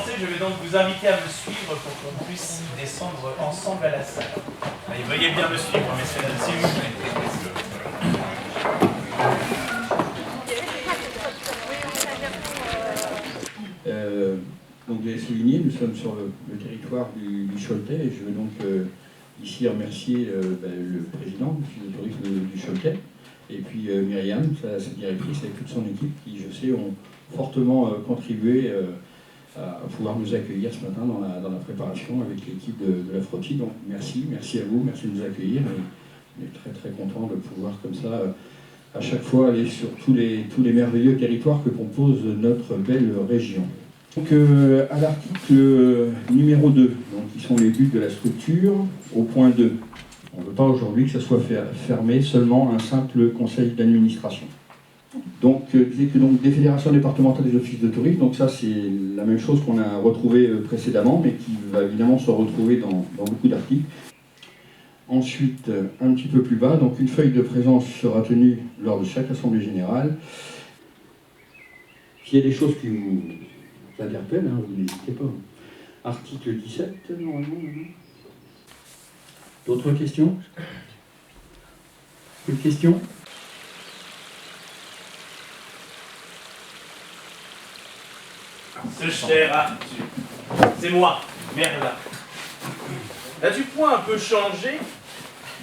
commencer, je vais donc vous inviter à me suivre pour qu'on puisse descendre ensemble à la salle. Allez, veuillez bien me suivre, messieurs, dames, s'il vous plaît. Donc vous avez souligné, nous sommes sur le territoire du Choletais et je veux donc ici remercier le président du tourisme du Choletais et puis Myriam, sa directrice, avec toute son équipe qui, je sais, ont fortement contribué à pouvoir nous accueillir ce matin dans la préparation avec l'équipe de la Frottie. Donc merci à vous, merci de nous accueillir et on est très très content de pouvoir comme ça à chaque fois aller sur tous les merveilleux territoires que compose notre belle région. Donc à l'article numéro 2, donc, qui sont les buts de la structure, au point 2, on ne veut pas aujourd'hui que ça soit fermé seulement un simple conseil d'administration. Donc, disait que donc, des fédérations départementales des offices de tourisme, donc ça c'est la même chose qu'on a retrouvé précédemment, mais qui va évidemment se retrouver dans beaucoup d'articles. Ensuite, un petit peu plus bas, donc une feuille de présence sera tenue lors de chaque assemblée générale. S'il y a des choses qui vous interpellent, hein, vous n'hésitez pas. Article 17, normalement. D'autres questions? Une question? Ce cher Arthur, c'est moi, Merlin. N'as-tu point un peu changé?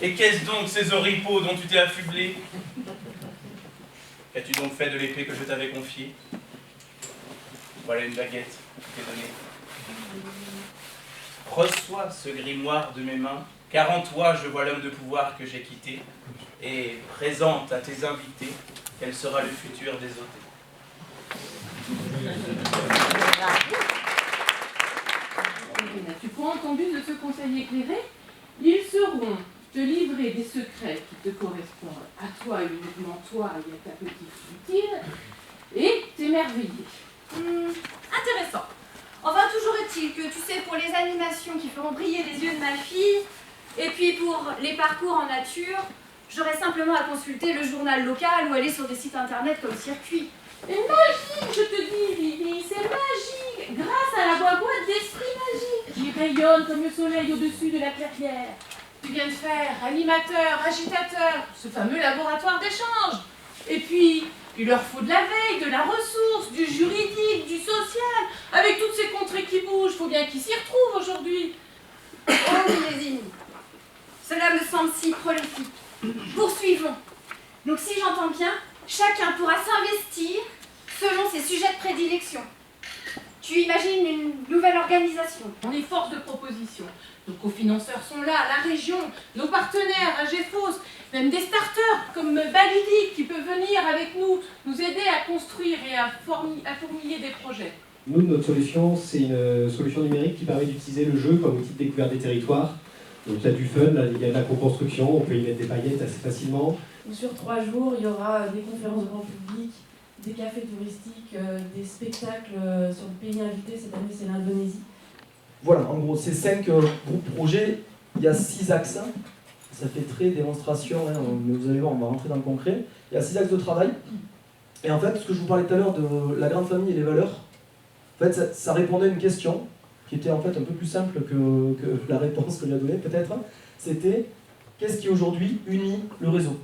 Et qu'est-ce donc ces oripeaux dont tu t'es affublé? Qu'as-tu donc fait de l'épée que je t'avais confiée? Voilà une baguette qui t'est donnée. Reçois ce grimoire de mes mains, car en toi je vois l'homme de pouvoir que j'ai quitté, et présente à tes invités quel sera le futur des hôtés. N'as-tu point entendu de ce conseil éclairé? Ils seront te livrer des secrets qui te correspondent à toi, uniquement toi et à ta petite utile, et t'émerveiller. Intéressant. Enfin, toujours est-il que, tu sais, pour les animations qui feront briller les yeux de ma fille, et puis pour les parcours en nature, j'aurai simplement à consulter le journal local ou aller sur des sites internet comme Circuit. Et magique, je te dis, Vivi, c'est magique, grâce à la boîte d'esprit magique qui rayonne comme le soleil au-dessus de la clairière. Tu viens de faire animateur, agitateur, ce fameux laboratoire d'échange. Et puis, il leur faut de la veille, de la ressource, du juridique, du social. Avec toutes ces contrées qui bougent, faut bien qu'ils s'y retrouvent aujourd'hui. Oh, millésime. Cela me semble si prolifique. Poursuivons. Donc, si j'entends bien, chacun pourra s'investir selon ses sujets de prédilection. Tu imagines une nouvelle organisation? On est force de proposition. Nos cofinanceurs sont là, la région, nos partenaires, AGFOS, même des starters comme Balidic qui peut venir avec nous aider à construire et à fourmiller des projets. Nous, notre solution, c'est une solution numérique qui permet d'utiliser le jeu comme outil de découverte des territoires. Donc il y a du fun, il y a de la co-construction, on peut y mettre des paillettes assez facilement. Sur 3 jours, il y aura des conférences grand public, des cafés touristiques, des spectacles sur le pays invité. Cette année, c'est l'Indonésie. Voilà, en gros, ces 5 groupes projets, il y a 6 axes. Ça fait très démonstration, hein, mais vous allez voir, on va rentrer dans le concret. Il y a 6 axes de travail. Et en fait, ce que je vous parlais tout à l'heure de la grande famille et les valeurs, en fait, ça répondait à une question qui était en fait un peu plus simple que la réponse que j'ai donnée, peut-être. C'était, qu'est-ce qui aujourd'hui unit le réseau ?